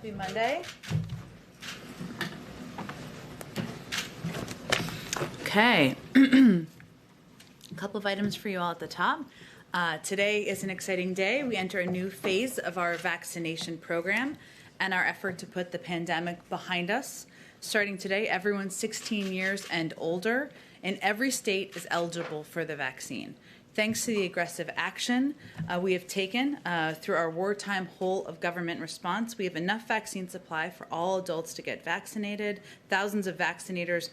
Happy Monday. Okay, a couple of items for you all at the top. Today is an exciting day. We enter a new phase of our vaccination program and our effort to put the pandemic behind us. Starting today, everyone 16 years and older in every state is eligible for the vaccine. Thanks to the aggressive action we have taken through our wartime whole of government response, we have enough vaccine supply for all adults to get vaccinated. Thousands of vaccinators,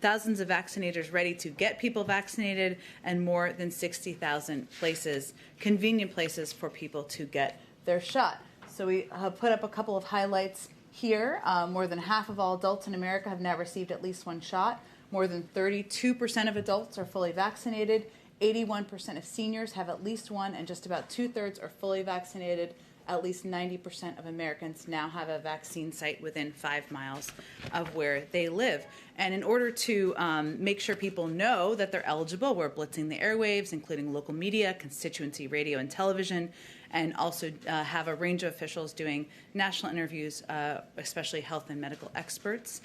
thousands of vaccinators ready to get people vaccinated, and more than 60,000 places, convenient places for people to get their shot. So we have put up a couple of highlights here. More than half of all adults in America have now received at least one shot. More than 32% of adults are fully vaccinated. 81% of seniors have at least one, and just about 2/3 are fully vaccinated. At least 90% of Americans now have a vaccine site within 5 miles of where they live. And in order to make sure people know that they're eligible, we're blitzing the airwaves, including local media, constituency radio and television, and also have a range of officials doing national interviews, especially health and medical experts.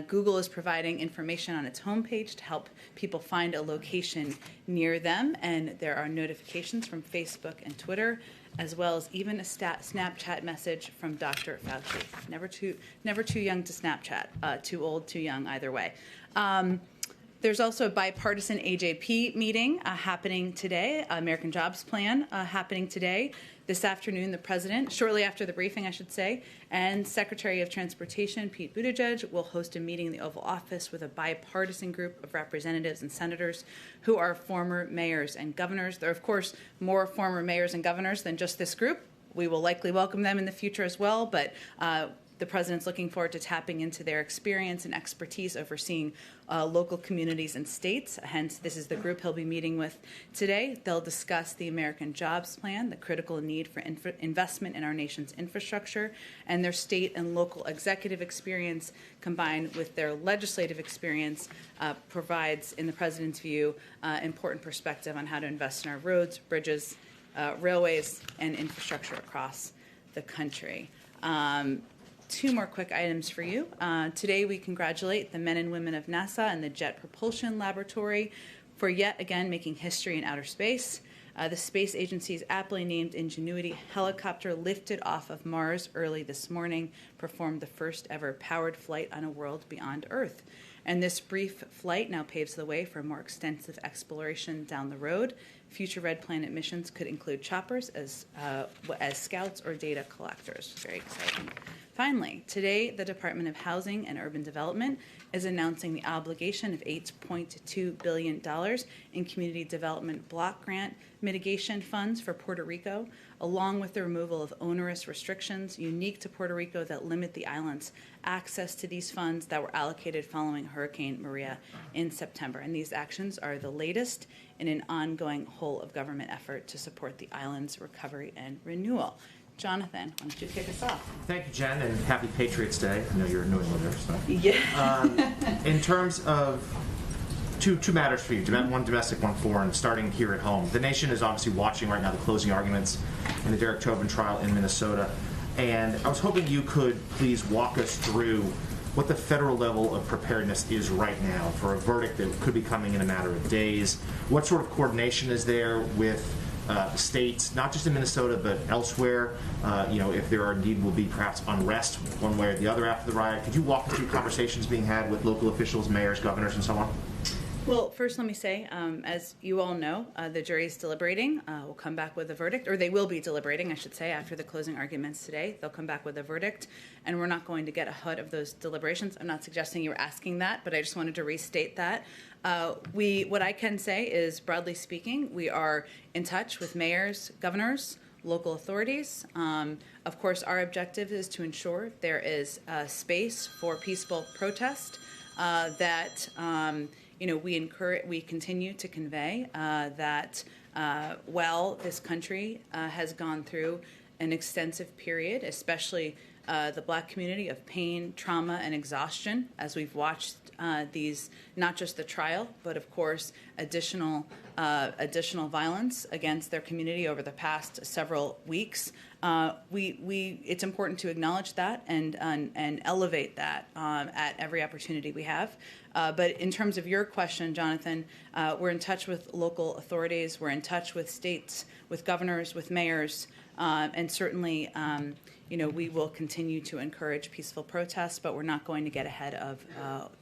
Google is providing information on its homepage to help people find a location near them, and there are notifications from Facebook and Twitter, as well as even a Snapchat message from Dr. Fauci. Never too young to Snapchat, too old, too young, either way. There's also a bipartisan AJP meeting happening today, American Jobs Plan happening today. This afternoon, the President, shortly after the briefing, I should say, and Secretary of Transportation, Pete Buttigieg, will host a meeting in the Oval Office with a bipartisan group of representatives and senators who are former mayors and governors. There are, of course, more former mayors and governors than just this group. We will likely welcome them in the future as well, but the President's looking forward to tapping into their experience and expertise overseeing local communities and states. Hence, this is the group he'll be meeting with today. They'll discuss the American Jobs Plan, the critical need for investment in our nation's infrastructure, and their state and local executive experience combined with their legislative experience provides, in the President's view, important perspective on how to invest in our roads, bridges, railways, and infrastructure across the country. Two more quick items for you. Today we congratulate the men and women of NASA and the Jet Propulsion Laboratory for yet again making history in outer space. The space agency's aptly named Ingenuity helicopter lifted off of Mars early this morning, performed the first ever powered flight on a world beyond Earth. And this brief flight now paves the way for more extensive exploration down the road. Future Red Planet missions could include choppers as scouts or data collectors. Very exciting. Finally, today the Department of Housing and Urban Development is announcing the obligation of $8.2 billion in community development block grant mitigation funds for Puerto Rico, along with the removal of onerous restrictions unique to Puerto Rico that limit the island's access to these funds that were allocated following Hurricane Maria in September. And these actions are the latest in an ongoing whole of government effort to support the island's recovery and renewal. Jonathan, why don't you kick us off? Thank you, Jen, and happy Patriots Day. I know you're a New Englander, so. Yeah. In terms of two matters for you, one domestic, one foreign, starting here at home. The nation is obviously watching right now the closing arguments in the Derek Chauvin trial in Minnesota, and I was hoping you could please walk us through what the federal level of preparedness is right now for a verdict that could be coming in a matter of days. What sort of coordination is there with states, not just in Minnesota, but elsewhere? If there indeed will be perhaps unrest one way or the other after the riot. Could you walk us through conversations being had with local officials, mayors, governors, and so on? Well, first let me say, as you all know, the jury is deliberating. We'll come back with a verdict, or they will be deliberating, I should say, after the closing arguments today. They'll come back with a verdict, and we're not going to get ahead of those deliberations. I'm not suggesting you were asking that, but I just wanted to restate that. What I can say is, broadly speaking, we are in touch with mayors, governors, local authorities. Of course, our objective is to ensure there is space for peaceful protest, we continue to convey that while this country has gone through an extensive period, especially the Black community, of pain, trauma, and exhaustion, as we've watched these, not just the trial, but of course additional violence against their community over the past several weeks. It's important to acknowledge that and elevate that at every opportunity we have. But in terms of your question, Jonathan, we're in touch with local authorities. We're in touch with states, with governors, with mayors, and certainly, we will continue to encourage peaceful protests, but we're not going to get ahead of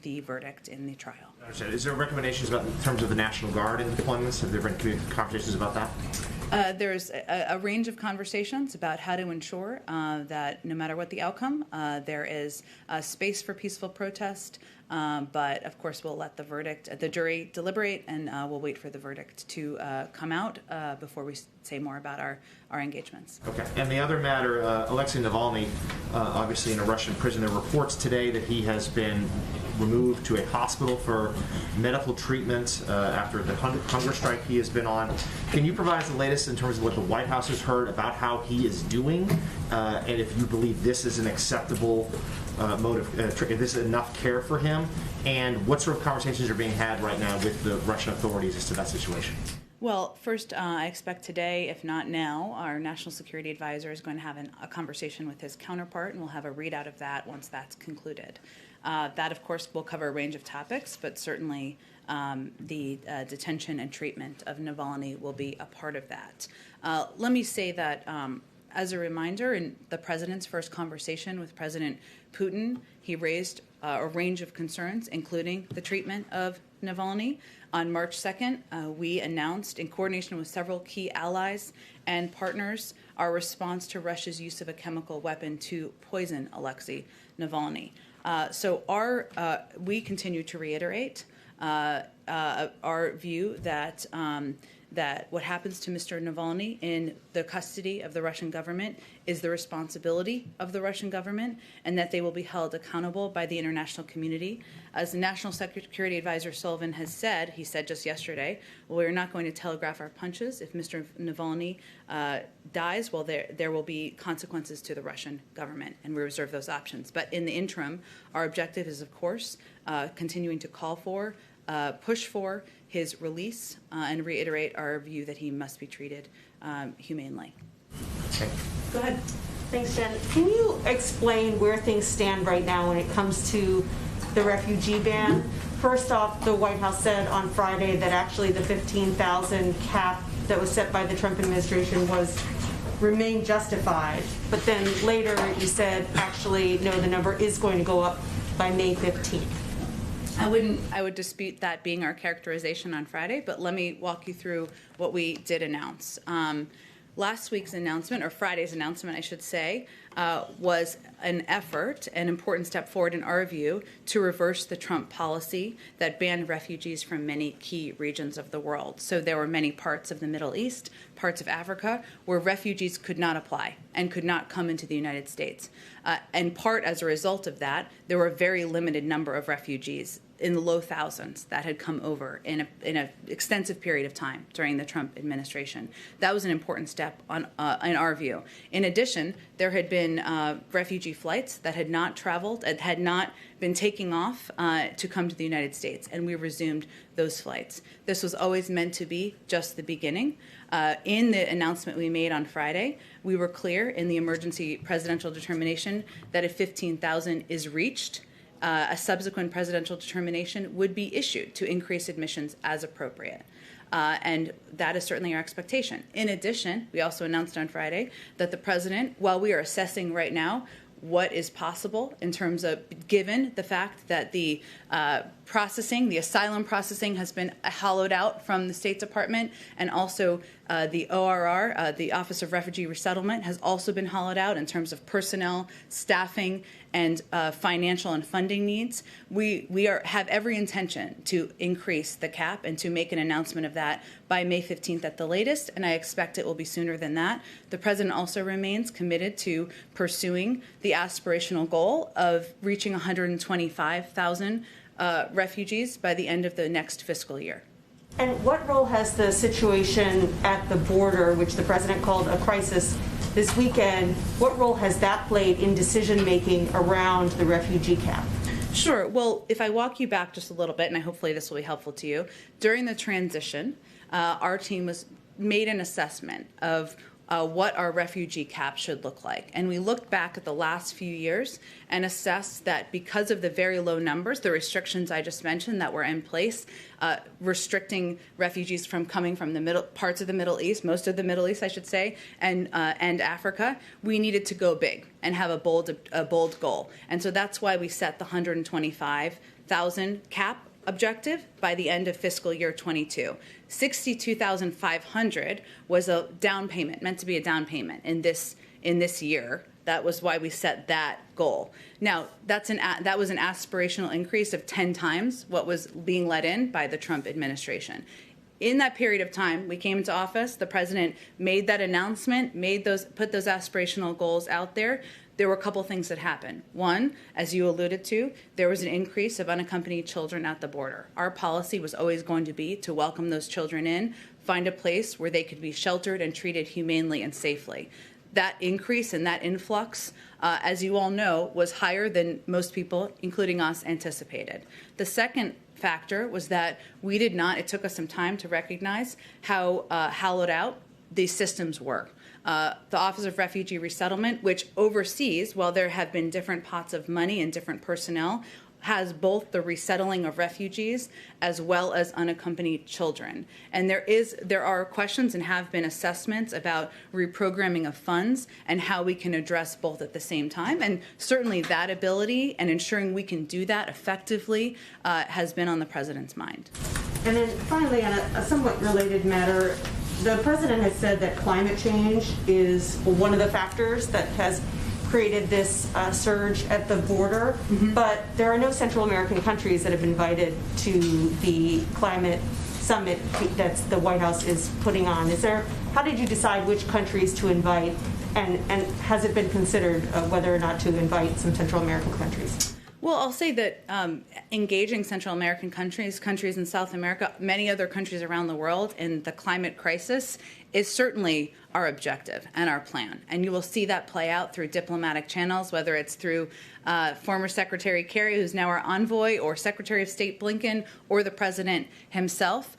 the verdict in the trial. I understand. Is there recommendations about in terms of the National Guard and deployments? Have there been conversations about that? There's a range of conversations about how to ensure that no matter what the outcome, there is space for peaceful protest. But of course, we'll let the jury deliberate, and we'll wait for the verdict to come out before we say more about our engagements. Okay. And the other matter, Alexei Navalny, obviously in a Russian prison. There are reports today that he has been removed to a hospital for medical treatment after the hunger strike he has been on. Can you provide us the latest in terms of what the White House has heard about how he is doing, and if you believe this is an acceptable motive, if this is enough care for him, and what sort of conversations are being had right now with the Russian authorities as to that situation? Well, first, I expect today, if not now, our National Security Advisor is going to have a conversation with his counterpart, and we'll have a readout of that once that's concluded. That, of course, will cover a range of topics, but certainly the detention and treatment of Navalny will be a part of that. Let me say that as a reminder, in the president's first conversation with President Putin, he raised a range of concerns, including the treatment of Navalny. On March 2nd, we announced, in coordination with several key allies and partners, our response to Russia's use of a chemical weapon to poison Alexei Navalny. So we continue to reiterate our view that that what happens to Mr. Navalny in the custody of the Russian government is the responsibility of the Russian government, and that they will be held accountable by the international community. As the National Security Advisor Sullivan has said, he said just yesterday, well, we're not going to telegraph our punches. If Mr. Navalny dies, well, there will be consequences to the Russian government, and we reserve those options. But in the interim, our objective is, of course, continuing to call for, push for his release, and reiterate our view that he must be treated humanely. Okay. Go ahead. Thanks, Jen. Can you explain where things stand right now when it comes to the refugee ban? First off, the White House said on Friday that actually the 15,000 cap that was set by the Trump administration remained justified. But then later you said, actually, no, the number is going to go up by May 15th. I would dispute that being our characterization on Friday, but let me walk you through what we did announce. Last week's announcement, or Friday's announcement, I should say, was an effort, an important step forward in our view, to reverse the Trump policy that banned refugees from many key regions of the world. So there were many parts of the Middle East, parts of Africa, where refugees could not apply and could not come into the United States. In part as a result of that, there were a very limited number of refugees in the low thousands that had come over in an extensive period of time during the Trump administration. That was an important step in our view. In addition, there had been refugee flights that had not traveled, had not been taking off to come to the United States, and we resumed those flights. This was always meant to be just the beginning. In the announcement we made on Friday, we were clear in the emergency presidential determination that if 15,000 is reached, a subsequent presidential determination would be issued to increase admissions as appropriate. And that is certainly our expectation. In addition, we also announced on Friday that the president, while we are assessing right now what is possible in terms of, given the fact that the asylum processing has been hollowed out from the State Department, and also the ORR, the Office of Refugee Resettlement, has also been hollowed out in terms of personnel, staffing, and financial and funding needs. We have every intention to increase the cap and to make an announcement of that by May 15th at the latest, and I expect it will be sooner than that. The president also remains committed to pursuing the aspirational goal of reaching 125,000 refugees by the end of the next fiscal year. And what role has the situation at the border, which the president called a crisis this weekend, what role has that played in decision-making around the refugee cap? Sure. Well, if I walk you back just a little bit, and hopefully this will be helpful to you, during the transition, our team made an assessment of what our refugee cap should look like. And we looked back at the last few years and assessed that because of the very low numbers, the restrictions I just mentioned that were in place, restricting refugees from coming from the middle parts of the Middle East, most of the Middle East, I should say, and Africa, we needed to go big and have a bold goal. And so that's why we set the 125,000 cap objective by the end of fiscal year 22. 62,500 was a down payment, meant to be a down payment in this year. That was why we set that goal. Now, that was an aspirational increase of 10 times what was being let in by the Trump administration. In that period of time, we came into office, the president made that announcement, put those aspirational goals out there. There were a couple things that happened. One, as you alluded to, there was an increase of unaccompanied children at the border. Our policy was always going to be to welcome those children in, find a place where they could be sheltered and treated humanely and safely. That increase and that influx, as you all know, was higher than most people, including us, anticipated. The second factor was that it took us some time to recognize how hollowed out these systems were. The Office of Refugee Resettlement, which oversees, while there have been different pots of money and different personnel, has both the resettling of refugees as well as unaccompanied children. And there are questions and have been assessments about reprogramming of funds and how we can address both at the same time. And certainly that ability and ensuring we can do that effectively has been on the president's mind. And then finally, on a somewhat related matter, the president has said that climate change is one of the factors that has created this surge at the border, but there are no Central American countries that have been invited to the climate summit that the White House is putting on. How did you decide which countries to invite, and has it been considered whether or not to invite some Central American countries? Well, I'll say that engaging Central American countries in South America, many other countries around the world in the climate crisis is certainly our objective and our plan. And you will see that play out through diplomatic channels, whether it's through former Secretary Kerry, who's now our envoy, or Secretary of State Blinken, or the president himself.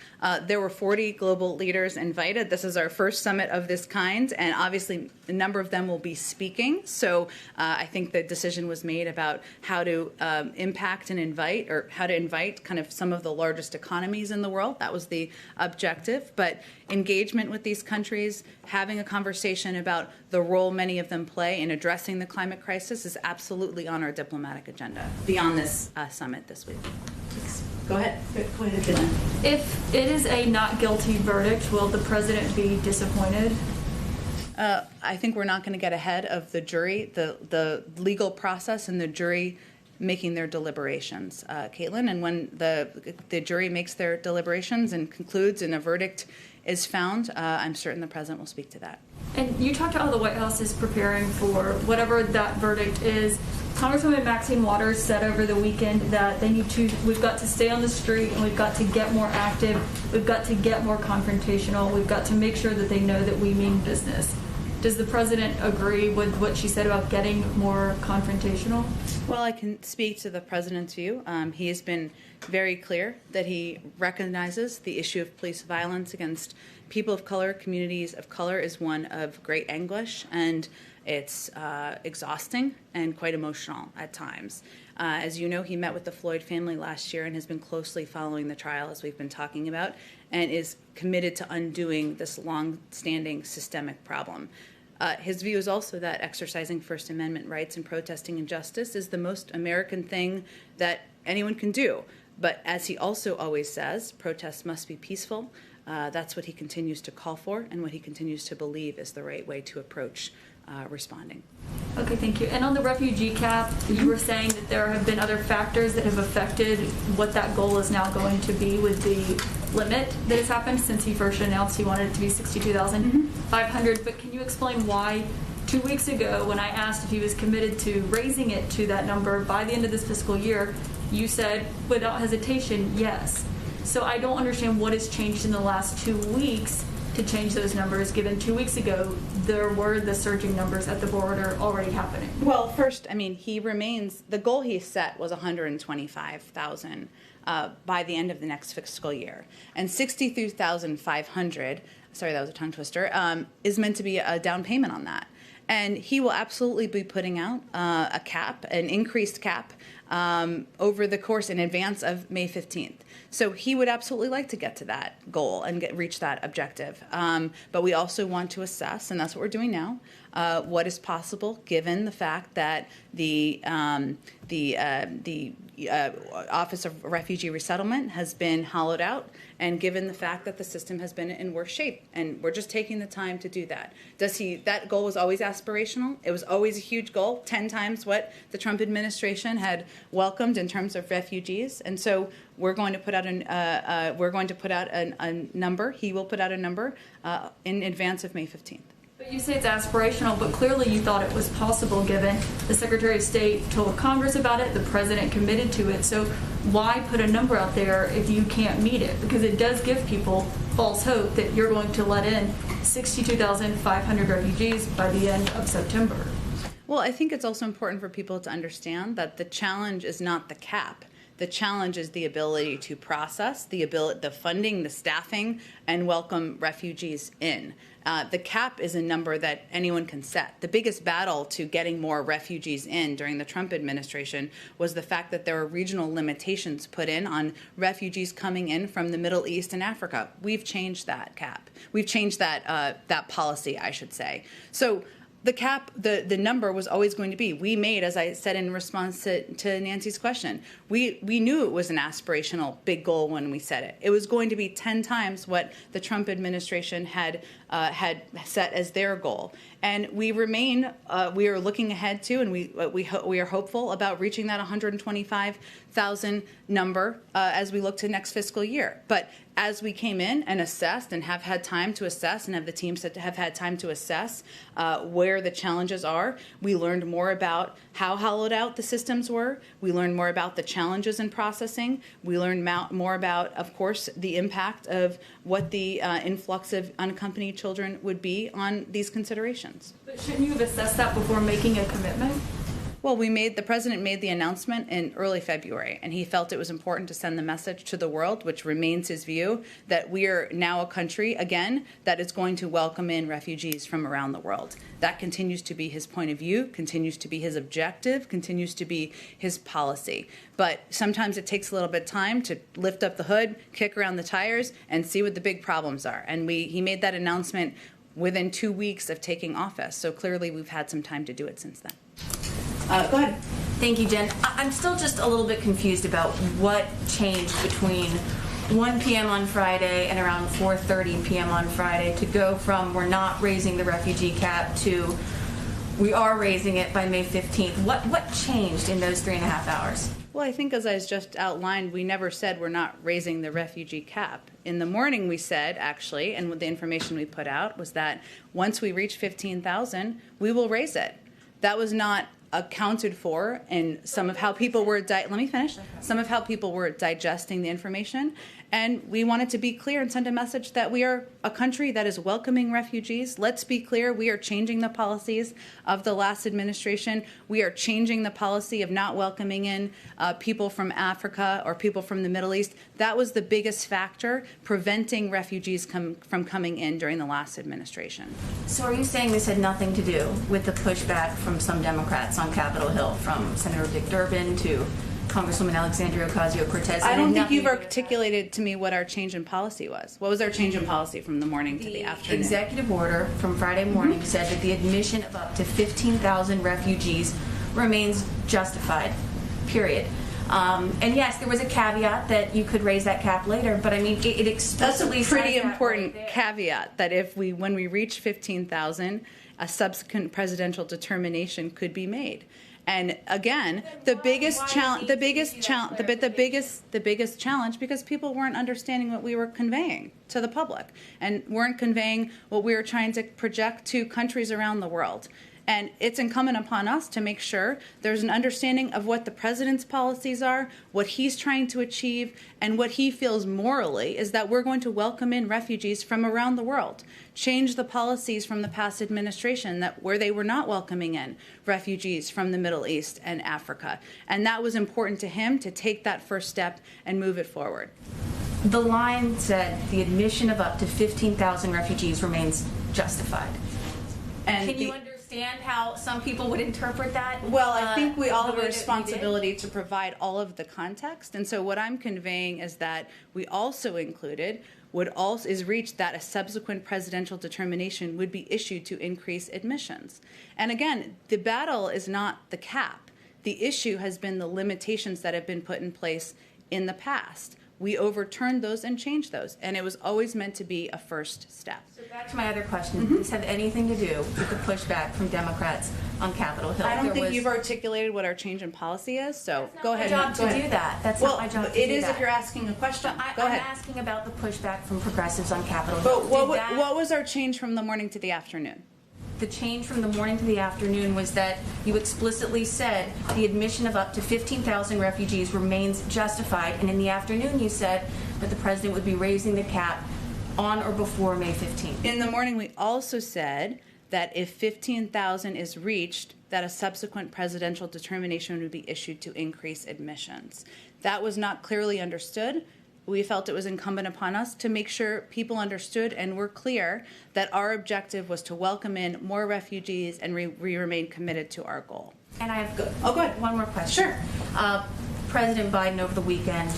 There were 40 global leaders invited. This is our first summit of this kind, and obviously a number of them will be speaking. So I think the decision was made about how to impact and invite, or how to invite kind of some of the largest economies in the world. That was the objective. But engagement with these countries, having a conversation about the role many of them play in addressing the climate crisis is absolutely on our diplomatic agenda beyond this summit this week. Go ahead. If it is a not guilty verdict, will the president be disappointed? I think we're not going to get ahead of the jury, the legal process, and the jury making their deliberations, Caitlin. And when the jury makes their deliberations and concludes and a verdict is found, I'm certain the president will speak to that. And you talked about how the White House is preparing for whatever that verdict is. Congresswoman Maxine Waters said over the weekend that we've got to stay on the street, and we've got to get more active, we've got to get more confrontational, we've got to make sure that they know that we mean business. Does the president agree with what she said about getting more confrontational? Well, I can speak to the president's view. He has been very clear that he recognizes the issue of police violence against people of color, communities of color, is one of great anguish, and it's exhausting and quite emotional at times. As you know, he met with the Floyd family last year and has been closely following the trial, as we've been talking about, and is committed to undoing this long-standing systemic problem. His view is also that exercising First Amendment rights and protesting injustice is the most American thing that anyone can do. But as he also always says, protests must be peaceful. That's what he continues to call for and what he continues to believe is the right way to approach responding. Okay, thank you. And on the refugee cap, you were saying that there have been other factors that have affected what that goal is now going to be with the limit that has happened since he first announced he wanted it to be 62,500. But can you explain why 2 weeks ago, when I asked if he was committed to raising it to that number by the end of this fiscal year, you said without hesitation, yes. So I don't understand what has changed in the last 2 weeks to to change those numbers, given 2 weeks ago there were the surging numbers at the border already happening? Well, first, I mean, he remains, the goal he set was 125,000 by the end of the next fiscal year. And 63,500, sorry, that was a tongue twister, is meant to be a down payment on that. And he will absolutely be putting out a cap, an increased cap, over the course in advance of May 15th. So he would absolutely like to get to that goal and reach that objective. But we also want to assess, and that's what we're doing now, what is possible given the fact that the Office of Refugee Resettlement has been hollowed out, and given the fact that the system has been in worse shape, and we're just taking the time to do that. That goal was always aspirational. It was always a huge goal, 10 times what the Trump administration had welcomed in terms of refugees, and so we're going to put out a number. He will put out a number in advance of May 15th. But you say it's aspirational, but clearly you thought it was possible given the Secretary of State told Congress about it, the President committed to it. So why put a number out there if you can't meet it? Because it does give people false hope that you're going to let in 62,500 refugees by the end of September. Well, I think it's also important for people to understand that the challenge is not the cap. The challenge is the ability to process, the funding, the staffing, and welcome refugees in. The cap is a number that anyone can set. The biggest battle to getting more refugees in during the Trump administration was the fact that there were regional limitations put in on refugees coming in from the Middle East and Africa. We've changed that cap. We've changed that policy, I should say. So the cap, the number was always going to be, we made, as I said in response to Nancy's question, we knew it was an aspirational big goal when we set it. It was going to be 10 times what the Trump administration had set as their goal. And we remain, we are looking ahead to, and we are hopeful about reaching that 125,000 number as we look to next fiscal year. But as we came in and assessed and have had time to assess, and have the teams that have had time to assess where the challenges are, we learned more about how hollowed out the systems were. We learned more about the challenges in processing. We learned more about, of course, the impact of what the influx of unaccompanied children would be on these considerations. But shouldn't you have assessed that before making a commitment? Well, the president made the announcement in early February, and he felt it was important to send the message to the world, which remains his view, that we are now a country, again, that is going to welcome in refugees from around the world. That continues to be his point of view, continues to be his objective, continues to be his policy. But sometimes it takes a little bit of time to lift up the hood, kick around the tires, and see what the big problems are. And he made that announcement within 2 weeks of taking office. So clearly we've had some time to do it since then. Go ahead. Thank you, Jen. I'm still just a little bit confused about what changed between 1 p.m. on Friday and around 4:30 p.m. on Friday to go from we're not raising the refugee cap to we are raising it by May 15th. What changed in those 3.5 hours? Well, I think as I just outlined, we never said we're not raising the refugee cap. In the morning we said, actually, and with the information we put out, was that once we reach 15,000, we will raise it. That was not accounted for in some of how people were some of how people were digesting the information, and we wanted to be clear and send a message that we are a country that is welcoming refugees. Let's be clear, we are changing the policies of the last administration. We are changing the policy of not welcoming in people from Africa or people from the Middle East. That was the biggest factor preventing refugees from coming in during the last administration. So are you saying this had nothing to do with the pushback from some Democrats on Capitol Hill, from Senator Dick Durbin to Congresswoman Alexandria Ocasio-Cortez? I don't think you've articulated to me what our change in policy was. What was our change in policy from the morning to the afternoon? The executive order from Friday morning said that the admission of up to 15,000 refugees remains justified, period. And yes, there was a caveat that you could raise that cap later, but I mean, it explicitly That's a pretty says that important right there. caveat, that when we reach 15,000, a subsequent presidential determination could be made. And again, the biggest challenge, because people weren't understanding what we were conveying to the public and weren't conveying what we were trying to project to countries around the world. And it's incumbent upon us to make sure there's an understanding of what the president's policies are, what he's trying to achieve, and what he feels morally is that we're going to welcome in refugees from around the world, change the policies from the past administration that where they were not welcoming in refugees from the Middle East and Africa. And that was important to him to take that first step and move it forward. The line said the admission of up to 15,000 refugees remains justified. And Can you understand how some people would interpret that? Well, I think we all the have a way that we did? responsibility to provide all of the context. And so what I'm conveying is that we also included is reached that a subsequent presidential determination would be issued to increase admissions. And again, the battle is not the cap. The issue has been the limitations that have been put in place in the past. We overturned those and changed those, and it was always meant to be a first step. So back to my other question. Does this have anything to do with the pushback from Democrats on Capitol Hill? I don't think you've articulated what our change in policy is, so go ahead. That's not my job to do that. That's Well, not my job to do it is that. if you're asking a question. Go I'm ahead. asking about the pushback from progressives on Capitol Hill. But Did that- what was our change from the morning to the afternoon? The change from the morning to the afternoon was that you explicitly said the admission of up to 15,000 refugees remains justified, and in the afternoon you said that the president would be raising the cap on or before May 15th. In the morning, we also said that if 15,000 is reached, that a subsequent presidential determination would be issued to increase admissions. That was not clearly understood. We felt it was incumbent upon us to make sure people understood and were clear that our objective was to welcome in more refugees, and we remain committed to our goal. And I have go ahead. one more question. Sure. President Biden over the weekend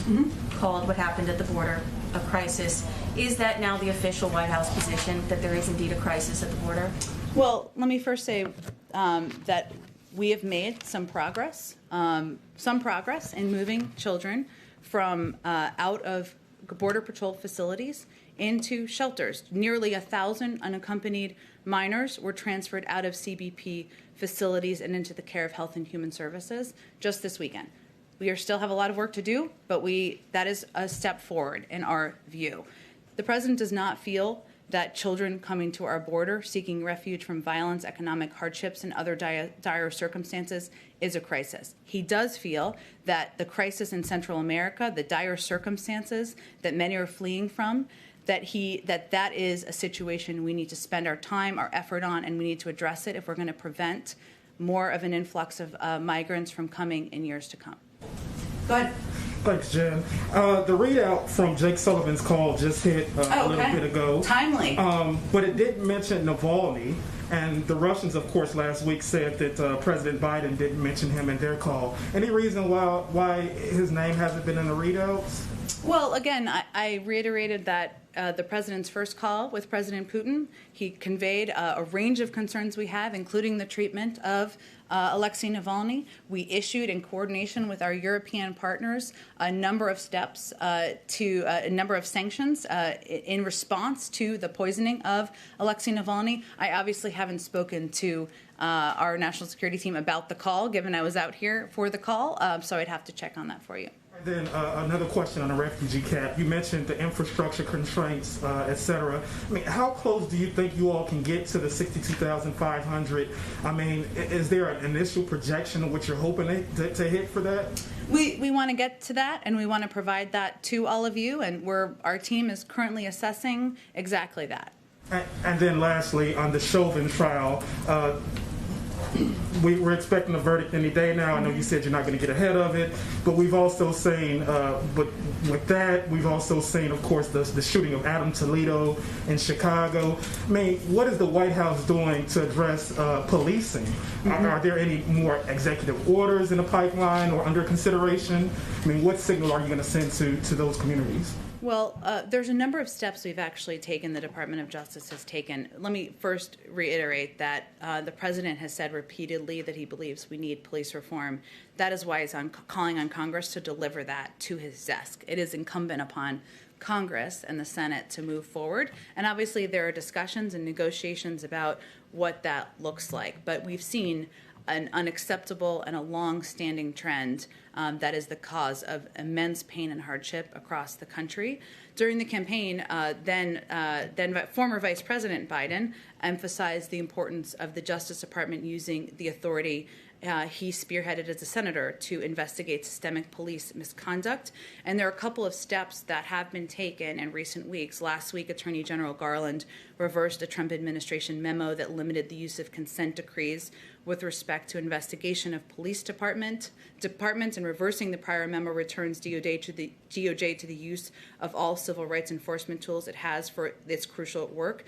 called what happened at the border a crisis. Is that now the official White House position, that there is indeed a crisis at the border? Well, let me first say that we have made some progress in moving children from out of Border Patrol facilities into shelters. Nearly 1,000 unaccompanied minors were transferred out of CBP facilities and into the care of Health and Human Services just this weekend. We still have a lot of work to do, but that is a step forward in our view. The president does not feel that children coming to our border seeking refuge from violence, economic hardships, and other dire circumstances is a crisis. He does feel that the crisis in Central America, the dire circumstances that many are fleeing from, that is a situation we need to spend our time, our effort on, and we need to address it if we're going to prevent more of an influx of migrants from coming in years to come. Go ahead. Thanks, Jen. The readout from Jake Sullivan's call just hit a little bit ago. Timely. But it didn't mention Navalny, and the Russians, of course, last week said that President Biden didn't mention him in their call. Any reason why his name hasn't been in the readouts? Well, again, I reiterated that the president's first call with President Putin, he conveyed a range of concerns we have, including the treatment of Alexei Navalny. We issued, in coordination with our European partners, a number of steps to a number of sanctions in response to the poisoning of Alexei Navalny. I obviously haven't spoken to our national security team about the call, given I was out here for the call, so I'd have to check on that for you. Then another question on the refugee cap. You mentioned the infrastructure constraints, et cetera. I mean, how close do you think you all can get to the 62,500? I mean, is there an initial projection of what you're hoping to hit for that? We want to get to that, and we want to provide that to all of you, and our team is currently assessing exactly that. And then lastly, on the Chauvin trial, we're expecting a verdict any day now. I know you said you're not going to get ahead of it, but we've also seen, of course, the shooting of Adam Toledo in Chicago. I mean, what is the White House doing to address policing? Are there any more executive orders in the pipeline or under consideration? I mean, what signal are you going to send to those communities? Well, there's a number of steps we've actually taken, the Department of Justice has taken. Let me first reiterate that the president has said repeatedly that he believes we need police reform. That is why he's calling on Congress to deliver that to his desk. It is incumbent upon Congress and the Senate to move forward. And obviously there are discussions and negotiations about what that looks like. But we've seen an unacceptable and a long-standing trend that is the cause of immense pain and hardship across the country. During the campaign, then former Vice President Biden emphasized the importance of the Justice Department using the authority he spearheaded as a senator to investigate systemic police misconduct. And there are a couple of steps that have been taken in recent weeks. Last week, Attorney General Garland reversed a Trump administration memo that limited the use of consent decrees with respect to investigation of police departments, and reversing the prior memo returns DOJ to the use of all civil rights enforcement tools it has for its crucial work.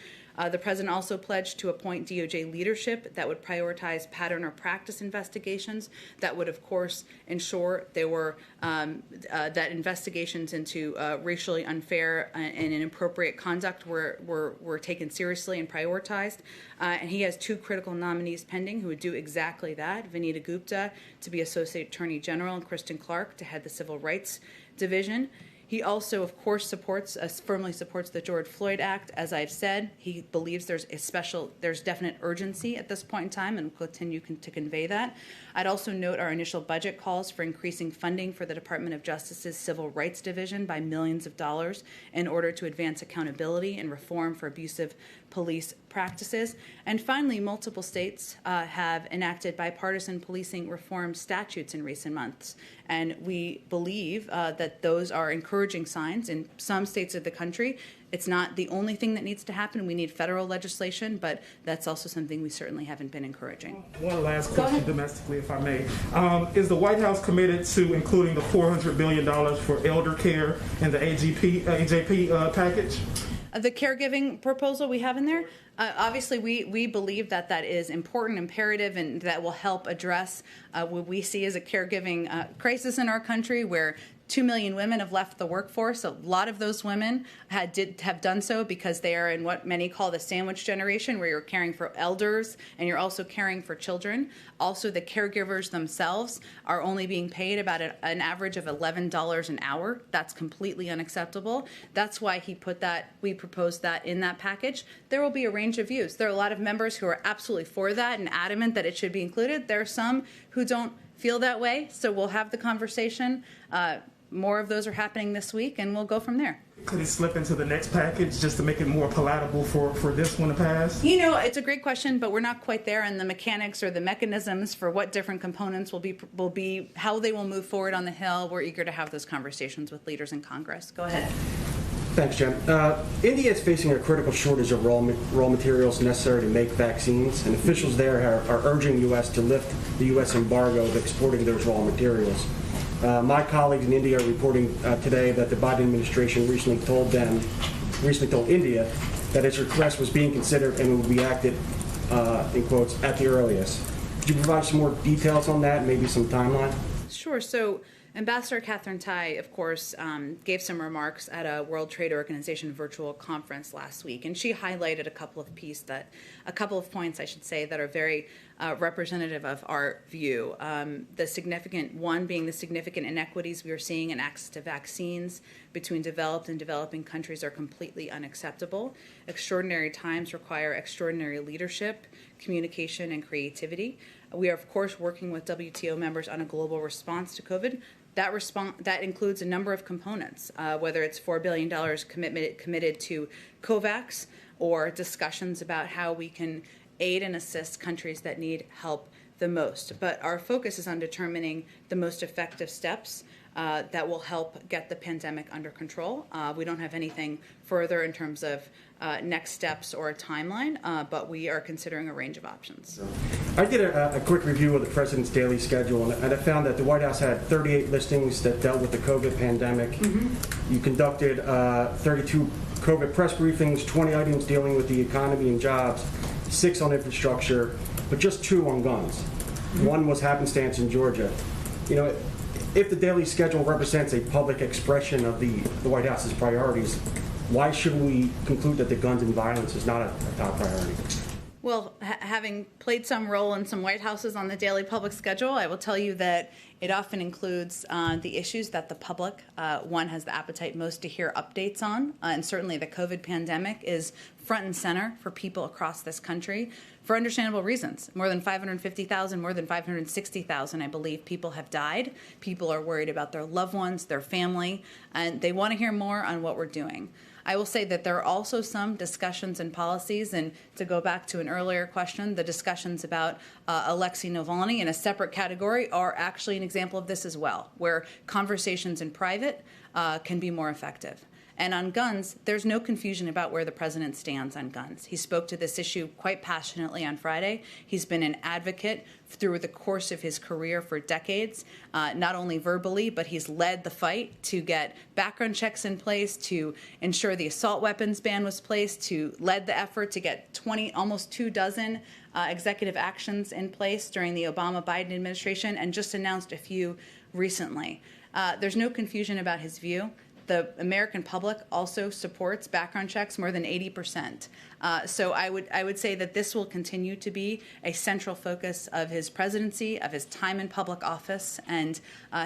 The president also pledged to appoint DOJ leadership that would prioritize pattern or practice investigations that would, of course, ensure there were that investigations into racially unfair and inappropriate conduct were taken seriously and prioritized. And he has two critical nominees pending who would do exactly that: Vanita Gupta to be Associate Attorney General and Kristen Clark to head the Civil Rights Division. He also, of course, firmly supports the George Floyd Act. As I've said, he believes there's definite urgency at this point in time, and will continue to convey that. I'd also note our initial budget calls for increasing funding for the Department of Justice's Civil Rights Division by millions of dollars in order to advance accountability and reform for abusive police practices. And finally, multiple states have enacted bipartisan policing reform statutes in recent months. And we believe that those are encouraging signs in some states of the country. It's not the only thing that needs to happen. We need federal legislation, but that's also something we certainly haven't been encouraging. One last question domestically, if I may. Is the White House committed to including the $400 billion for elder care in the AJP package? The caregiving proposal we have in there, obviously we believe that that is important, imperative, and that will help address what we see as a caregiving crisis in our country, where 2 million women have left the workforce. A lot of those women have done so because they are in what many call the sandwich generation, where you're caring for elders and you're also caring for children. Also, the caregivers themselves are only being paid about an average of $11 an hour. That's completely unacceptable. That's why we proposed that in that package. There will be a range of views. There are a lot of members who are absolutely for that and adamant that it should be included. There are some who don't feel that way, so we'll have the conversation. More of those are happening this week, and we'll go from there. Could it slip into the next package just to make it more palatable for this one to pass? You know, it's a great question, but we're not quite there, and the mechanics or the mechanisms for what different components will be how they will move forward on the Hill. We're eager to have those conversations with leaders in Congress. Go ahead. Thanks, Jen. India is facing a critical shortage of raw materials necessary to make vaccines, and officials there are urging the U.S. to lift the U.S. embargo of exporting those raw materials. My colleagues in India are reporting today that the Biden administration recently told India that its request was being considered and would be acted, in quotes, at the earliest. Could you provide some more details on that, maybe some timeline? Sure. So Ambassador Catherine Tai, of course, gave some remarks at a World Trade Organization virtual conference last week, and she highlighted a couple of points, I should say, that are very representative of our view. The significant one being the significant inequities we are seeing in access to vaccines between developed and developing countries are completely unacceptable. Extraordinary times require extraordinary leadership, communication, and creativity. We are, of course, working with WTO members on a global response to COVID. That includes a number of components, whether it's $4 billion committed to COVAX, or discussions about how we can aid and assist countries that need help the most. But our focus is on determining the most effective steps that will help get the pandemic under control. We don't have anything further in terms of next steps or a timeline, but we are considering a range of options. I did a quick review of the president's daily schedule, and I found that the White House had 38 listings that dealt with the COVID pandemic. Mm-hmm. You conducted 32 COVID press briefings, 20 items dealing with the economy and jobs, 6 on infrastructure, but just 2 on guns. Mm-hmm. 1 was happenstance in Georgia. You know, if the daily schedule represents a public expression of the White House's priorities, why should we conclude that the guns and violence is not a top priority? Well, having played some role in some White Houses on the daily public schedule, I will tell you that it often includes the issues that the public, one, has the appetite most to hear updates on. And certainly the COVID pandemic is front and center for people across this country for understandable reasons. More than 550,000, more than 560,000, I believe, people have died. People are worried about their loved ones, their family, and they want to hear more on what we're doing. I will say that there are also some discussions and policies, and to go back to an earlier question, the discussions about Alexei Navalny in a separate category are actually an example of this as well, where conversations in private can be more effective. And on guns, there's no confusion about where the president stands on guns. He spoke to this issue quite passionately on Friday. He's been an advocate through the course of his career for decades, not only verbally, but he's led the fight to get background checks in place, to ensure the assault weapons ban was placed, to led the effort to get almost 24 executive actions in place during the Obama-Biden administration, and just announced a few recently. There's no confusion about his view. The American public also supports background checks, more than 80%. So I would say that this will continue to be a central focus of his presidency, of his time in public office, and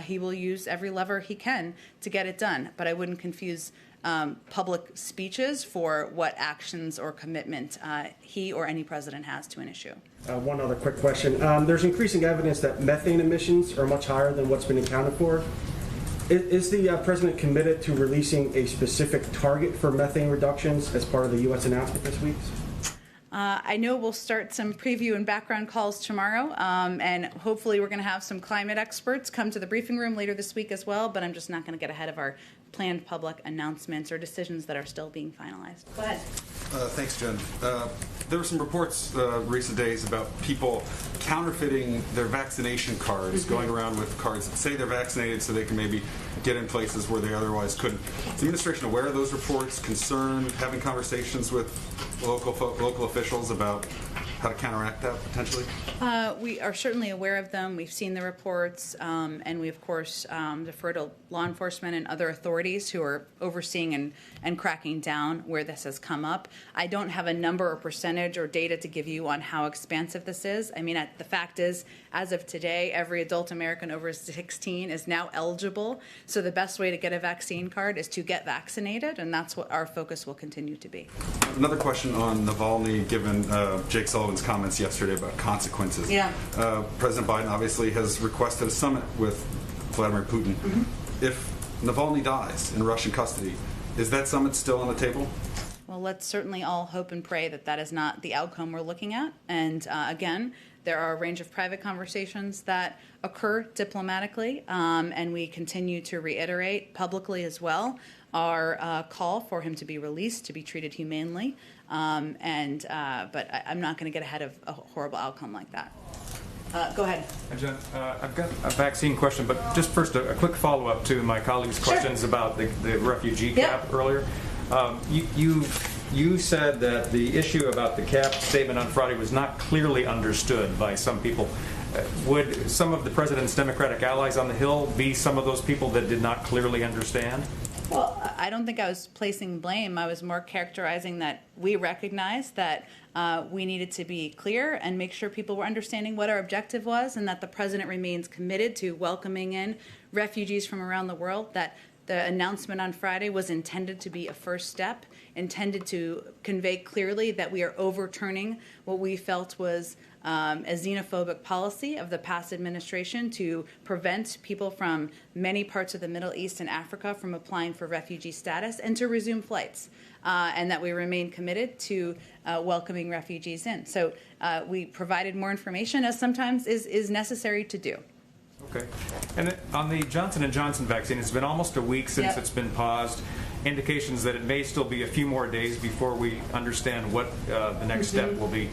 he will use every lever he can to get it done. But I wouldn't confuse public speeches for what actions or commitment he or any president has to an issue. One other quick question. There's increasing evidence that methane emissions are much higher than what's been accounted for. Is the president committed to releasing a specific target for methane reductions as part of the U.S. announcement this week? I know we'll start some preview and background calls tomorrow, and hopefully we're going to have some climate experts come to the briefing room later this week as well, but I'm just not going to get ahead of our planned public announcements or decisions that are still being finalized. Go ahead. Thanks, Jen. There were some reports recent days about people counterfeiting their vaccination cards, going around with cards that say they're vaccinated so they can maybe get in places where they otherwise couldn't. Is the administration aware of those reports, concerned, having conversations with local officials about how to counteract that potentially? We are certainly aware of them. We've seen the reports, and we, of course, defer to law enforcement and other authorities who are overseeing and cracking down where this has come up. I don't have a number or percentage or data to give you on how expansive this is. I mean, the fact is, as of today, every adult American over 16 is now eligible. So the best way to get a vaccine card is to get vaccinated, and that's what our focus will continue to be. Another question on Navalny, given Jake Sullivan's comments yesterday about consequences. Yeah. President Biden obviously has requested a summit with Vladimir Putin. If Navalny dies in Russian custody, is that summit still on the table? Well, let's certainly all hope and pray that that is not the outcome we're looking at. And again, there are a range of private conversations that occur diplomatically, and we continue to reiterate publicly as well our call for him to be released, to be treated humanely. But I'm not going to get ahead of a horrible outcome like that. Go ahead. Jen, I've got a vaccine question, but just first a quick follow-up to my colleagues' questions about the refugee cap earlier. You said that the issue about the cap statement on Friday was not clearly understood by some people. Would some of the president's Democratic allies on the Hill be some of those people that did not clearly understand? Well, I don't think I was placing blame. I was more characterizing that we recognized that we needed to be clear and make sure people were understanding what our objective was, and that the president remains committed to welcoming in refugees from around the world, that the announcement on Friday was intended to be a first step, intended to convey clearly that we are overturning what we felt was a xenophobic policy of the past administration to prevent people from many parts of the Middle East and Africa from applying for refugee status, and to resume flights, and that we remain committed to welcoming refugees in. So we provided more information, as sometimes is necessary to do. Okay. And on the Johnson & Johnson vaccine, it's been almost a week since it's been paused. Indications that it may still be a few more days before we understand what the next step will be.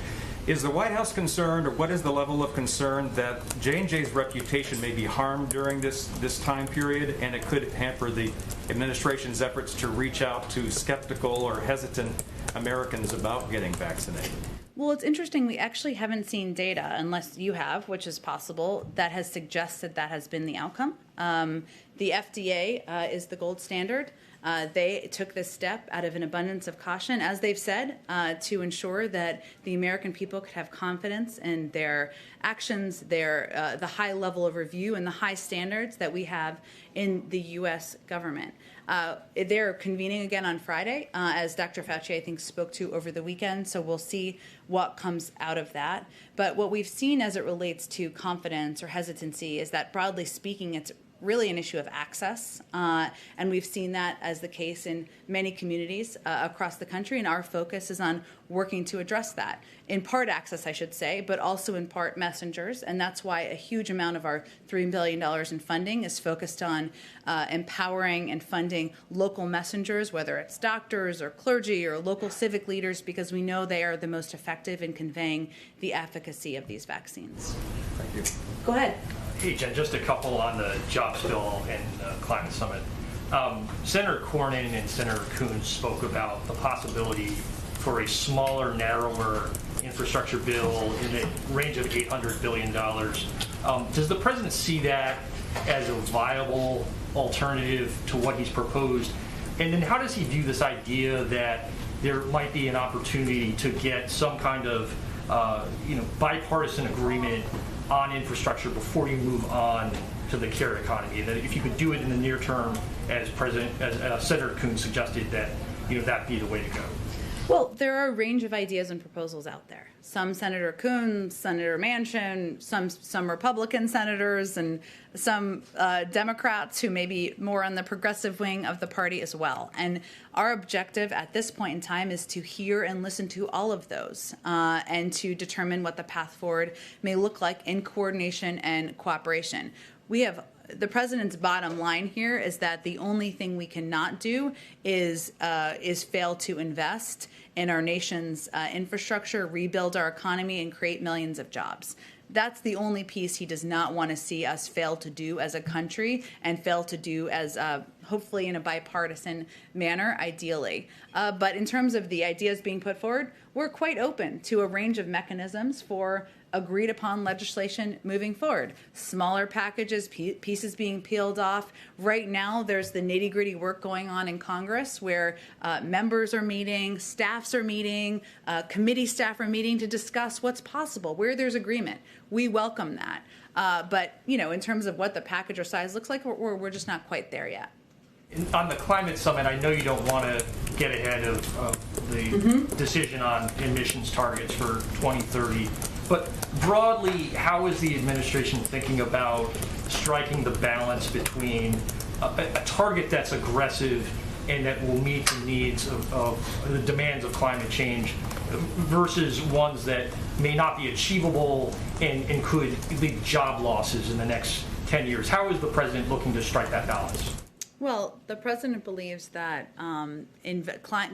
Is the White House concerned, or what is the level of concern that J&J's reputation may be harmed during this time period, and it could hamper the administration's efforts to reach out to skeptical or hesitant Americans about getting vaccinated? Well, it's interesting. We actually haven't seen data, unless you have, which is possible, that has suggested that has been the outcome. The FDA is the gold standard. They took this step out of an abundance of caution, as they've said, to ensure that the American people could have confidence in their actions, the high level of review and the high standards that we have in the U.S. government. They're convening again on Friday, as Dr. Fauci, I think, spoke to over the weekend, so we'll see what comes out of that. But what we've seen as it relates to confidence or hesitancy is that, broadly speaking, it's really an issue of access, and we've seen that as the case in many communities across the country, and our focus is on working to address that. In part access, I should say, but also in part messengers, and that's why a huge amount of our $3 billion in funding is focused on empowering and funding local messengers, whether it's doctors or clergy or local civic leaders, because we know they are the most effective in conveying the efficacy of these vaccines. Thank you. Go ahead. Hey, Jen, just a couple on the jobs bill and climate summit. Senator Cornyn and Senator Coons spoke about the possibility for a smaller, narrower infrastructure bill in the range of $800 billion. Does the president see that as a viable alternative to what he's proposed? And then how does he view this idea that there might be an opportunity to get some kind of bipartisan agreement on infrastructure before you move on to the care economy, and that if you could do it in the near term, as Senator Coons suggested, that that'd be the way to go? Well, there are a range of ideas and proposals out there. Some Senator Coons, Senator Manchin, some Republican senators, and some Democrats who may be more on the progressive wing of the party as well. And our objective at this point in time is to hear and listen to all of those and to determine what the path forward may look like in coordination and cooperation. The president's bottom line here is that the only thing we cannot do is fail to invest in our nation's infrastructure, rebuild our economy, and create millions of jobs. That's the only piece he does not want to see us fail to do as a country, and fail to do as hopefully in a bipartisan manner, ideally. But in terms of the ideas being put forward, we're quite open to a range of mechanisms for agreed upon legislation moving forward. Smaller packages, pieces being peeled off. Right now, there's the nitty-gritty work going on in Congress where members are meeting, staffs are meeting, committee staff are meeting to discuss what's possible, where there's agreement. We welcome that. But, in terms of what the package or size looks like, we're just not quite there yet. On the climate summit, I know you don't want to get ahead of the decision on emissions targets for 2030, but broadly, how is the administration thinking about striking the balance between a target that's aggressive and that will meet the needs of the demands of climate change versus ones that may not be achievable and could lead job losses in the next 10 years? How is the president looking to strike that balance? Well, the president believes that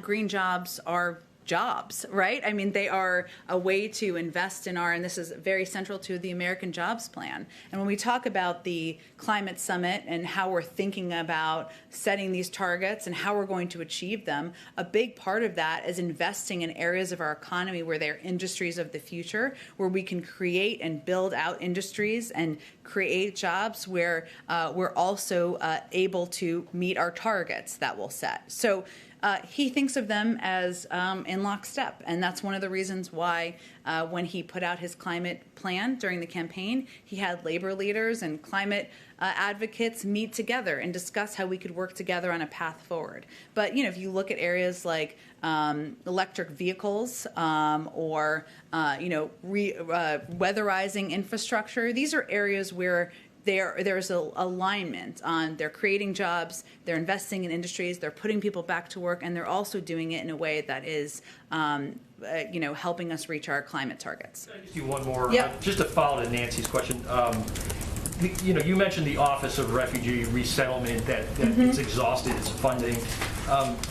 green jobs are jobs, right? I mean, they are a way to invest in and this is very central to the American Jobs Plan. And when we talk about the climate summit and how we're thinking about setting these targets and how we're going to achieve them, a big part of that is investing in areas of our economy where they're industries of the future, where we can create and build out industries and create jobs where we're also able to meet our targets that we'll set. So he thinks of them as in lockstep, and that's one of the reasons why when he put out his climate plan during the campaign, he had labor leaders and climate advocates meet together and discuss how we could work together on a path forward. But, if you look at areas like electric vehicles or, weatherizing infrastructure, these are areas where there's an alignment on they're creating jobs, they're investing in industries, they're putting people back to work, and they're also doing it in a way that is, helping us reach our climate targets. Can I just do one more? Yep. Just to follow to Nancy's question. You mentioned the Office of Refugee Resettlement that it's exhausted its funding.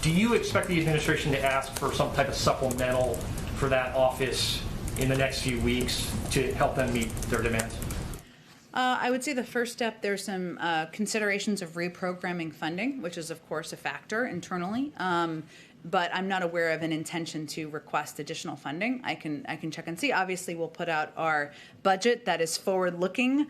Do you expect the administration to ask for some type of supplemental for that office in the next few weeks to help them meet their demands? I would say the first step, there's some considerations of reprogramming funding, which is, of course, a factor internally. but I'm not aware of an intention to request additional funding. I can check and see. Obviously, we'll put out our budget that is forward-looking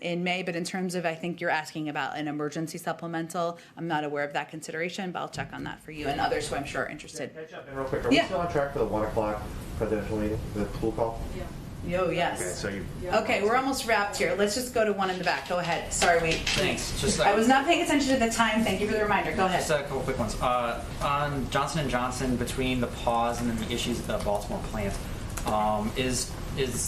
in May, but in terms of, I think you're asking about an emergency supplemental, I'm not aware of that consideration, but I'll check on that for you and others who I'm sure are interested. Can I jump in real quick? Are we still on track for the 1 o'clock presidential meeting, the pool call? Yeah. Yo, yes. Okay, so you. Okay, we're almost wrapped here. Let's just go to one in the back. Go ahead. Sorry, wait. Thanks. Just I was not paying attention to the time. Thank you for the reminder. Go ahead. Just a couple quick ones. On Johnson & Johnson, between the pause and then the issues at the Baltimore plant, is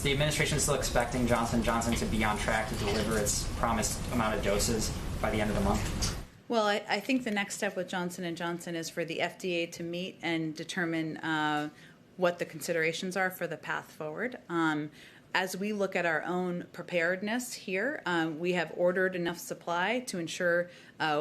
the administration still expecting Johnson & Johnson to be on track to deliver its promised amount of doses by the end of the month? Well, I think the next step with Johnson & Johnson is for the FDA to meet and determine what the considerations are for the path forward. As we look at our own preparedness here, we have ordered enough supply to ensure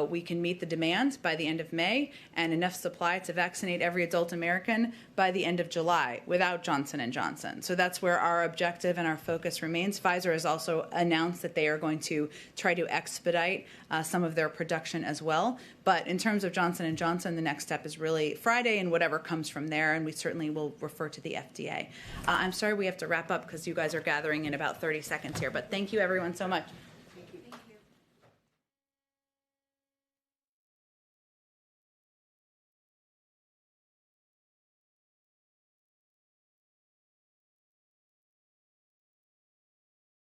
we can meet the demand by the end of May, and enough supply to vaccinate every adult American by the end of July without Johnson & Johnson. So that's where our objective and our focus remains. Pfizer has also announced that they are going to try to expedite some of their production as well. But in terms of Johnson & Johnson, the next step is really Friday and whatever comes from there, and we certainly will refer to the FDA. I'm sorry we have to wrap up because you guys are gathering in about 30 seconds here, but thank you everyone so much.